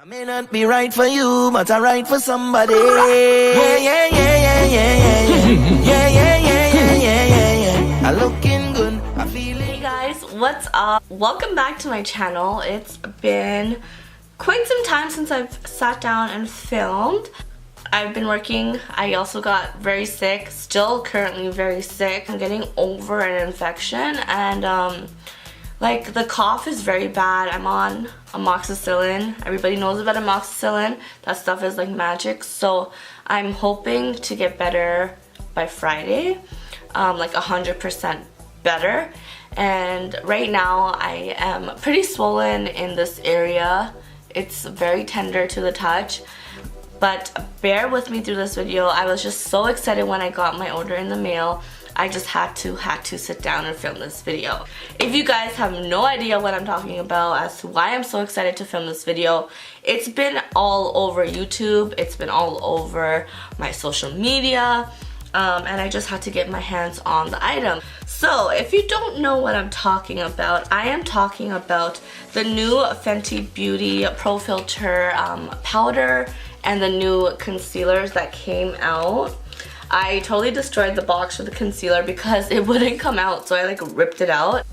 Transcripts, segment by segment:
I may not be right for you, but I'm right for somebody. Yeah, yeah, yeah, yeah, yeah, yeah, yeah, yeah, yeah, yeah, yeah. I'm looking good. I'm feeling. Hey guys, what's up? Welcome back to my channel. It's been quite some time since I've sat down and filmed. I've been working. I also got very sick. Still currently very sick. I'm getting over an infection and like the cough is very bad. I'm on amoxicillin. Everybody knows about amoxicillin. That stuff is like magic. So I'm hoping to get better by Friday, like 100% better. And right now I am pretty swollen in this area. It's very tender to the touch. But bear with me through this video. I was just so excited when I got my order in the mail. I just had to sit down and film this video. If you guys have no idea what I'm talking about as to why I'm so excited to film this video, it's been all over YouTube, it's been all over my social media, and I just had to get my hands on the item. So if you don't know what I'm talking about, I am talking about the new Fenty Beauty Pro Filt'r powder and the new concealers that came out. I totally destroyed the box for the concealer because it wouldn't come out, so I like ripped it out.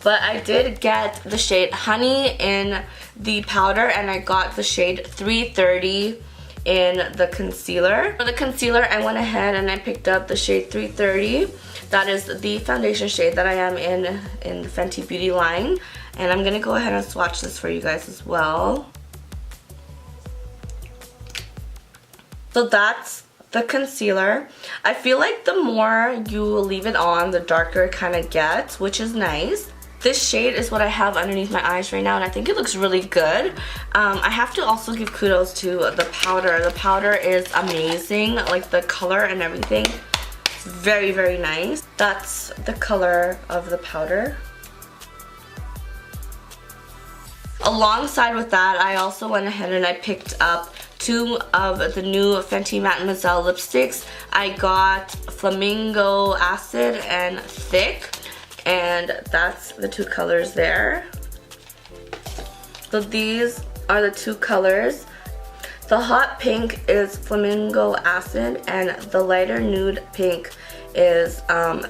But I did get the shade Honey in the powder and I got the shade 330 in the concealer. For the concealer, I went ahead and I picked up the shade 330. That is the foundation shade that I am in the Fenty Beauty line. And I'm gonna go ahead and swatch this for you guys as well. So that's the concealer. I feel like the more you leave it on, the darker it kind of gets, which is nice. This shade is what I have underneath my eyes right now and I think it looks really good. I have to also give kudos to the powder. The powder is amazing, like the color and everything. It's very, very nice. That's the color of the powder. Alongside with that, I also went ahead and I picked up two of the new Fenty Mattemouselle lipsticks. I got Flamingo Acid and Thick, and that's the two colors there. So these are the two colors. The hot pink is Flamingo Acid and the lighter nude pink is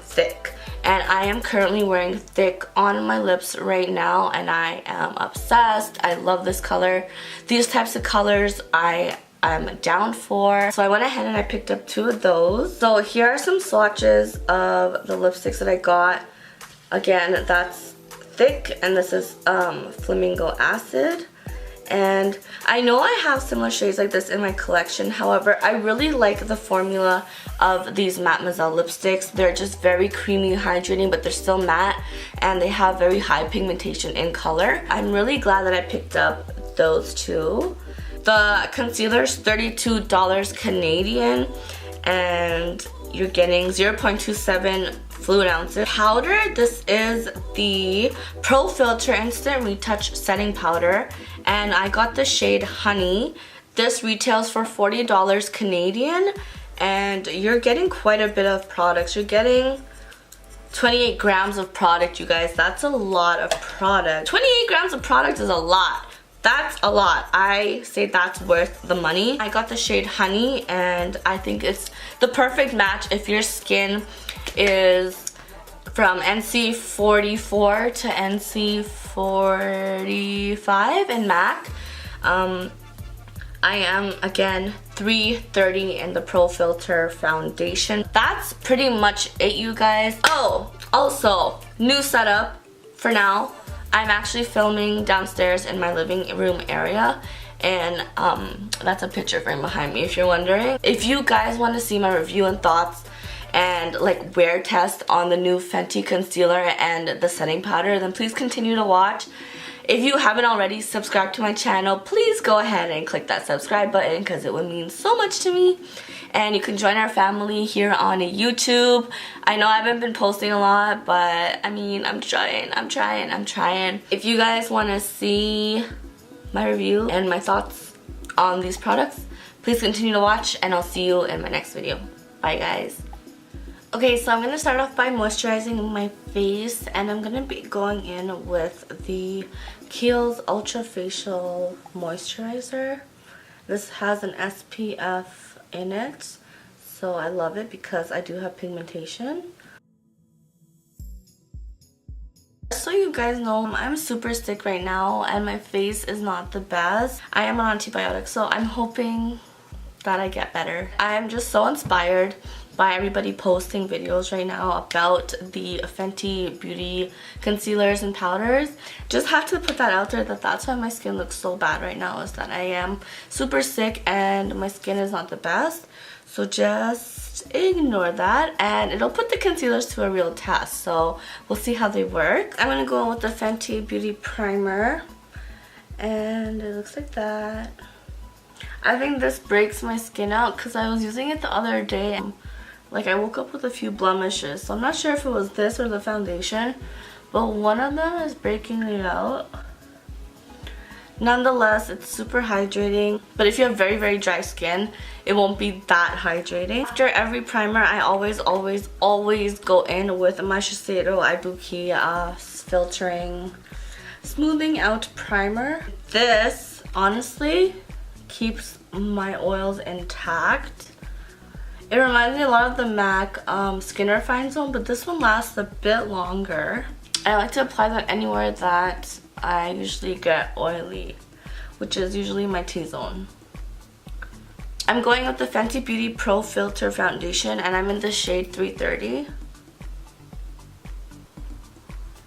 Thick. And I am currently wearing Thick on my lips right now and I am obsessed. I love this color. These types of colors I am down for. So I went ahead and I picked up two of those. So here are some swatches of the lipsticks that I got. Again, that's Thick and this is Flamingo Acid. And I know I have similar shades like this in my collection. However, I really like the formula of these Mattemouselle lipsticks. They're just very creamy, hydrating, but they're still matte and they have very high pigmentation in color. I'm really glad that I picked up those two. The concealer's $32 Canadian and you're getting 0.27 fluid ounces. Powder, this is the Pro Filt'r Instant Retouch Setting Powder and I got the shade Honey. This retails for $40 Canadian and you're getting quite a bit of products. You're getting 28 grams of product, you guys. That's a lot of product. 28 grams of product is a lot. That's a lot. I say that's worth the money. I got the shade Honey and I think it's the perfect match if your skin is from NC 44 to NC 45 in MAC. I am again 330 in the Pro Filt'r foundation. That's pretty much it, you guys. Oh, also new setup for now. I'm actually filming downstairs in my living room area and that's a picture frame behind me if you're wondering. If you guys want to see my review and thoughts and like wear test on the new Fenty concealer and the setting powder, then please continue to watch. If you haven't already subscribed to my channel, please go ahead and click that subscribe button because it would mean so much to me. And you can join our family here on YouTube. I know I haven't been posting a lot, but I mean, I'm trying. If you guys want to see my review and my thoughts on these products, please continue to watch and I'll see you in my next video. Bye guys. Okay, so I'm going to start off by moisturizing my face, and I'm going to be going in with the Kiehls Ultra Facial Moisturizer. This has an SPF in it, so I love it because I do have pigmentation. So you guys know, I'm super sick right now and my face is not the best. I am on antibiotics, so I'm hoping that I get better. I'm just so inspired by everybody posting videos right now about the Fenty beauty concealers and powders. Just have to put that out there that that's why my skin looks so bad right now, is that I am super sick and my skin is not the best. So just ignore that, and it'll put the concealers to a real test, so we'll see how they work. I'm going to go in with the Fenty Beauty Primer, and it looks like that. I think this breaks my skin out because I was using it the other day. Like, I woke up with a few blemishes, so I'm not sure if it was this or the foundation, but one of them is breaking it out. Nonetheless, it's super hydrating, but if you have very, very dry skin, it won't be that hydrating. After every primer, I always go in with my Shiseido Ibuki filtering, smoothing out primer. This, honestly, keeps my oils intact. It reminds me a lot of the MAC Skin Refine Zone, but this one lasts a bit longer. I like to apply that anywhere that I usually get oily, which is usually my T-zone. I'm going with the Fenty Beauty Pro Filt'r foundation, and I'm in the shade 330.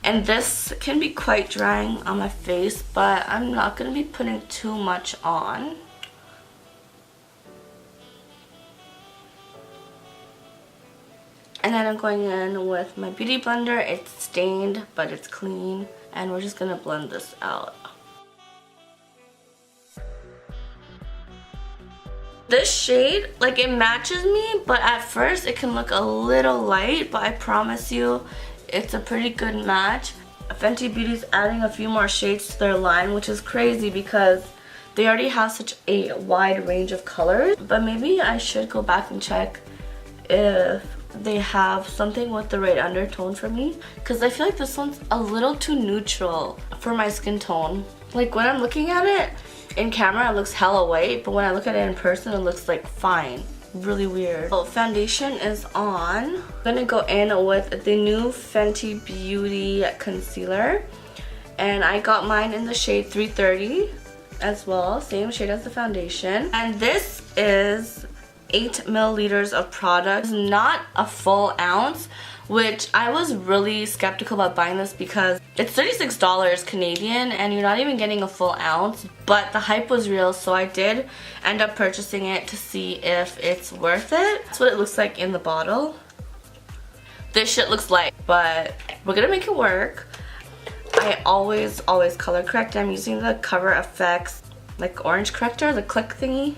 And this can be quite drying on my face, but I'm not going to be putting too much on. And then I'm going in with my beauty blender. It's stained, but it's clean. And we're just going to blend this out. This shade, like, it matches me, but at first it can look a little light, but I promise you it's a pretty good match. Fenty Beauty's adding a few more shades to their line, which is crazy because they already have such a wide range of colors. But maybe I should go back and check if they have something with the right undertone for me, because I feel like this one's a little too neutral for my skin tone. Like, when I'm looking at it in camera, it looks hella white, but when I look at it in person, it looks like fine. Really weird. So foundation is on. I'm gonna go in with the new Fenty Beauty concealer, and I got mine in the shade 330 as well, same shade as the foundation. And this is 8 milliliters of product, not a full ounce, which I was really skeptical about buying this because it's $36 Canadian and you're not even getting a full ounce, but the hype was real, so I did end up purchasing it to see if it's worth it. That's what it looks like in the bottle. This shit looks light, but we're gonna make it work. I always color correct. I'm using the Cover FX like orange corrector, the click thingy.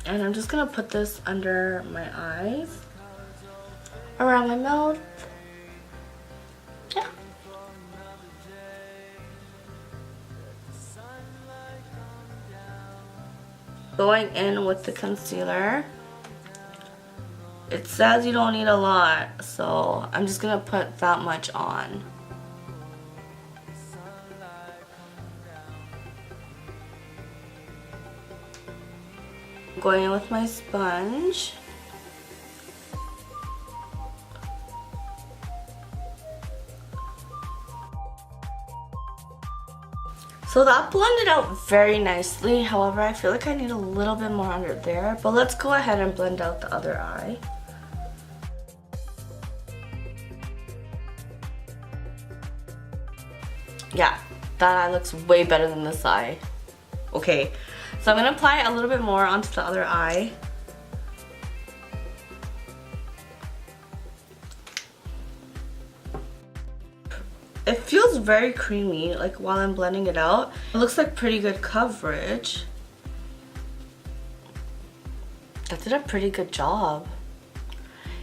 And I'm just gonna put this under my eyes, around my mouth. Yeah. Going in with the concealer. It says you don't need a lot, so I'm just gonna put that much on. Going in with my sponge. So that blended out very nicely. However, I feel like I need a little bit more under there. But let's go ahead and blend out the other eye. Yeah, that eye looks way better than this eye. Okay. So I'm going to apply a little bit more onto the other eye. It feels very creamy, like, while I'm blending it out. It looks like pretty good coverage. I did a pretty good job.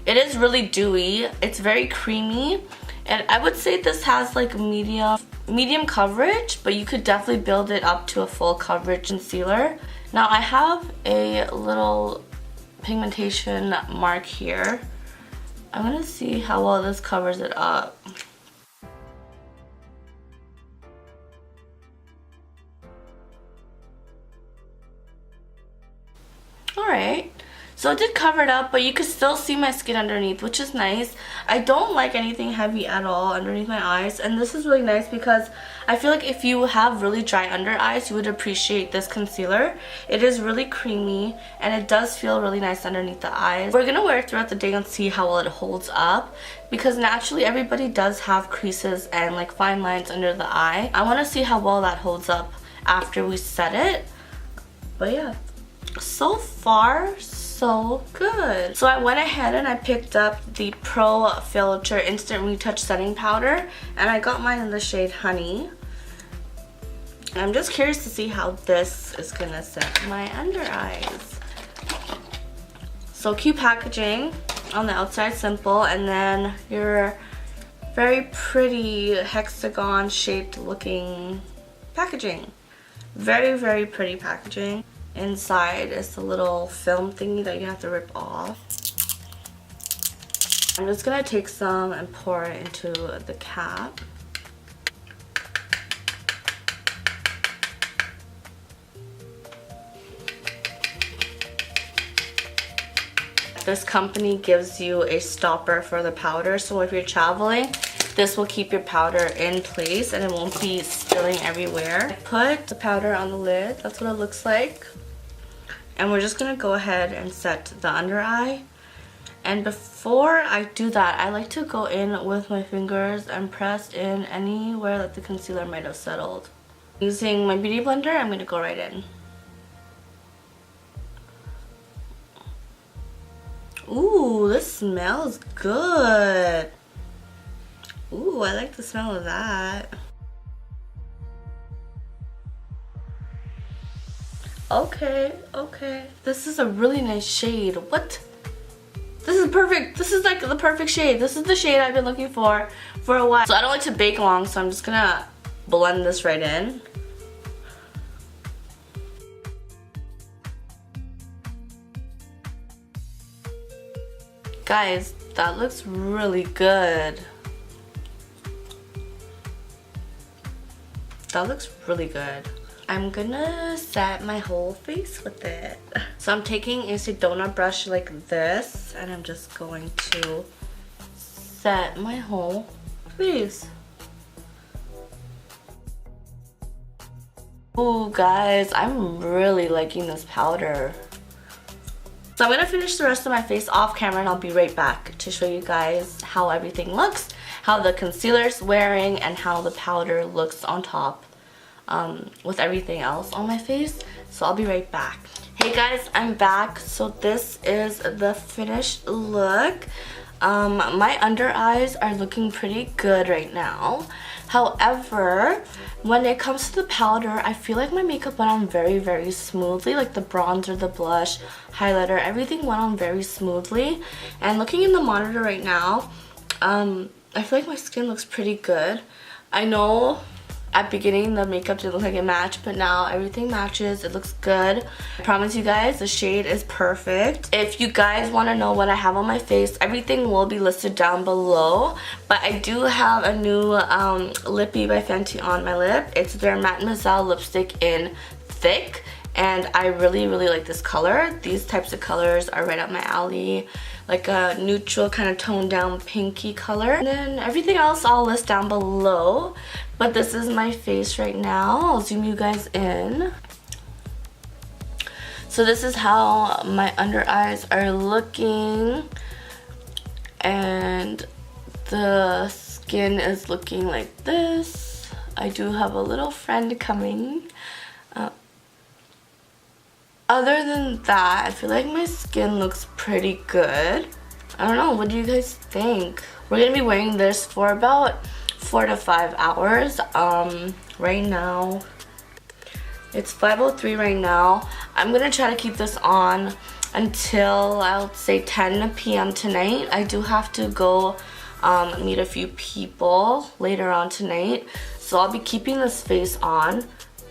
It is really dewy. It's very creamy. And I would say this has like medium medium coverage, but you could definitely build it up to a full coverage concealer. Now I have a little pigmentation mark here. I'm gonna see how well this covers it up. Alright, so it did cover it up, but you could still see my skin underneath, which is nice. I don't like anything heavy at all underneath my eyes, and this is really nice because I feel like if you have really dry under eyes, you would appreciate this concealer. It is really creamy, and it does feel really nice underneath the eyes. We're gonna wear it throughout the day and see how well it holds up, because naturally everybody does have creases and like fine lines under the eye. I want to see how well that holds up after we set it, but yeah. So far, so good. So I went ahead and I picked up the FILT'R Instant Retouch Setting Powder, and I got mine in the shade Honey. And I'm just curious to see how this is gonna set my under eyes. So cute packaging on the outside, simple, and then your very pretty hexagon shaped looking packaging. Very, very pretty packaging. Inside is the little film thingy that you have to rip off. I'm just gonna take some and pour it into the cap. This company gives you a stopper for the powder, so if you're traveling, this will keep your powder in place and it won't be spilling everywhere. I put the powder on the lid, that's what it looks like. And we're just gonna go ahead and set the under eye. And before I do that, I like to go in with my fingers and press in anywhere that the concealer might have settled. Using my beauty blender, I'm gonna go right in. Ooh, this smells good. Ooh, I like the smell of that. Okay, okay. This is a really nice shade. What? This is perfect. This is like the perfect shade. This is the shade I've been looking for a while. So I don't like to bake long, so I'm just gonna blend this right in. Guys, that looks really good. That looks really good. I'm gonna set my whole face with it. So I'm taking a Sedona brush like this, and I'm just going to set my whole face. Ooh, guys, I'm really liking this powder. So I'm gonna finish the rest of my face off camera, and I'll be right back to show you guys how everything looks, how the concealer's wearing, and how the powder looks on top. With everything else on my face. So I'll be right back. Hey guys, I'm back. So this is the finished look. My under eyes are looking pretty good right now. However, when it comes to the powder, I feel like my makeup went on very, very smoothly. Like the bronzer, the blush, highlighter, everything went on very smoothly. And looking in the monitor right now, I feel like my skin looks pretty good. I know at beginning the makeup didn't look like it matched, but now everything matches. It looks good. I promise you guys, the shade is perfect. If you guys want to know what I have on my face, everything will be listed down below. But I do have a new lippy by Fenty on my lip. It's their Mattemouselle lipstick in thick, and I really, really like this color. These types of colors are right up my alley. Like a neutral kind of toned down pinky color. And then everything else I'll list down below. But this is my face right now. I'll zoom you guys in. So this is how my under eyes are looking. And the skin is looking like this. I do have a little friend coming. Other than that, I feel like my skin looks pretty good. I don't know, what do you guys think? We're gonna be wearing this for about 4 to 5 hours. Right now, it's 5:03 right now. I'm gonna try to keep this on until I'll say 10 p.m. tonight. I do have to go meet a few people later on tonight. So I'll be keeping this face on.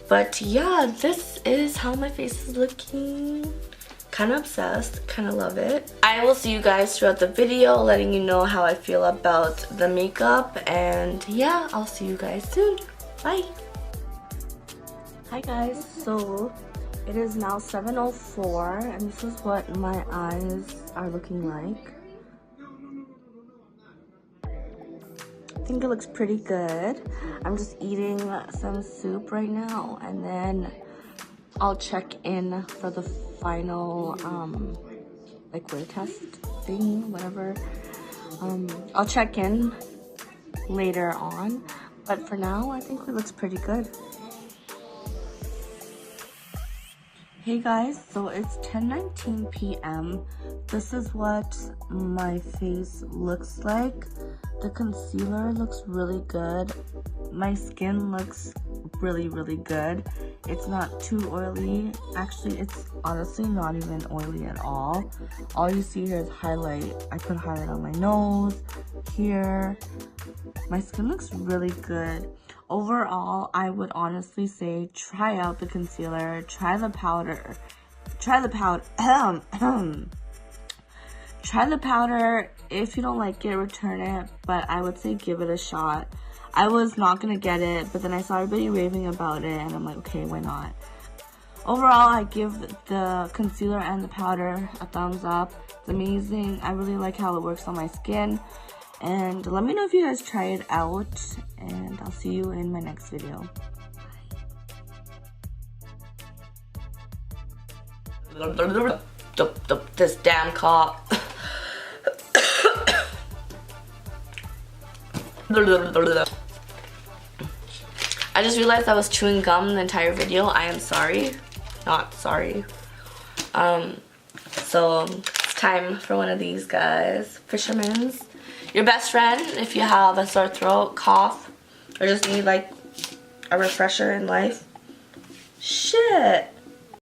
But yeah, this is how my face is looking. Kind of obsessed, kind of love it. I will see you guys throughout the video, letting you know how I feel about the makeup. And yeah, I'll see you guys soon. Bye. Hi guys, so it is now 7:04 and this is what my eyes are looking like. I think it looks pretty good. I'm just eating some soup right now and then I'll check in for the final like wear test thing, whatever. I'll check in later on, but for now I think it looks pretty good. Hey guys, so it's 10:19 p.m. This is what my face looks like. The concealer looks really good. My skin looks really good. It's not too oily. Actually, it's honestly not even oily at all. All you see here is highlight. I put highlight on my nose, here. My skin looks really good. Overall, I would honestly say try out the concealer, try the powder. Try the powder. If you don't like it, return it, but I would say give it a shot. I was not gonna get it, but then I saw everybody raving about it and I'm like, okay, why not? Overall, I give the concealer and the powder a thumbs up. It's amazing. I really like how it works on my skin. And let me know if you guys try it out, and I'll see you in my next video. This damn cough. I just realized I was chewing gum the entire video. I am sorry. Not sorry. So it's time for one of these guys. Fisherman's. Your best friend if you have a sore throat, cough, or just need like a refresher in life. Shit.